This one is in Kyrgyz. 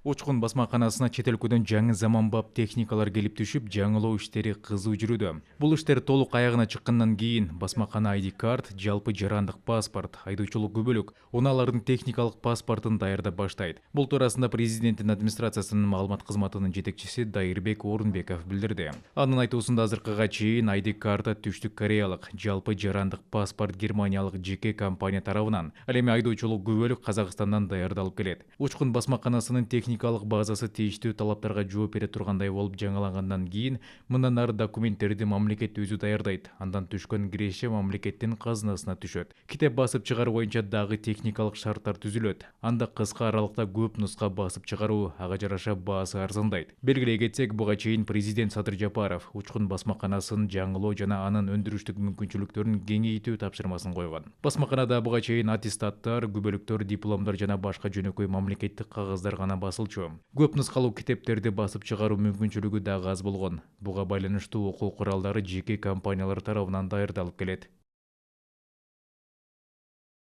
Учкун басмаканасына чет өлкөдөн жаңы заманбап техникалар келип түшүп, жаңылоо иштери кызуу жүрүүдө. Бул иштер толук аягына чыккандан кийин басмакана ID карт, жалпы жарандык паспорт, айдоочулук күбөлүк, унаалардын техникалык паспортун даярдап баштайт. Бул туурасында президенттин администрациясынын маалымат кызматынын жетекчиси Дайырбек Орунбеков билдирди. Анын айтуусунда азыркыга чейин ID карта түштүк кореялык, жалпы жарандык паспорт германиялык жеке компания тарабынан, ал эми айдоочулук күбөлүк Казакстандан даярдалып келет. Учкун басмаканасынын техникалык базасы тийиштүү талаптарга жооп бере тургандай болуп жаңылангандан кийин мындан ары документтерди мамлекет өзү даярдайт. Андан түшкөн киреше мамлекеттин казынасына түшөт. Китеп басып чыгаруу боюнча дагы техникалык шарттар түзүлөт. Анда кыска аралыкта көп нуска басып чыгаруу, ага жараша баасы арзандайт. Белгилей кетсек, буга чейин президент Садыр Жапаров учкун басмаканасын жаңылоо жана анын өндүрүштүк мүмкүнчүлүктөрүн кеңейтүү тапшырмасын койгон. Басмаканада буга чейин аттестаттар, күбөлүктөр, дипломдор жана башка жөнөкөй мамлекеттик кагаздар гана басылчу. Көп нускалуу китептерди басып чыгаруу мүмкүнчүлүгү дагы аз болгон. Буга байланыштуу окуу куралдары жеке компаниялар тарабынан даярдалып келет.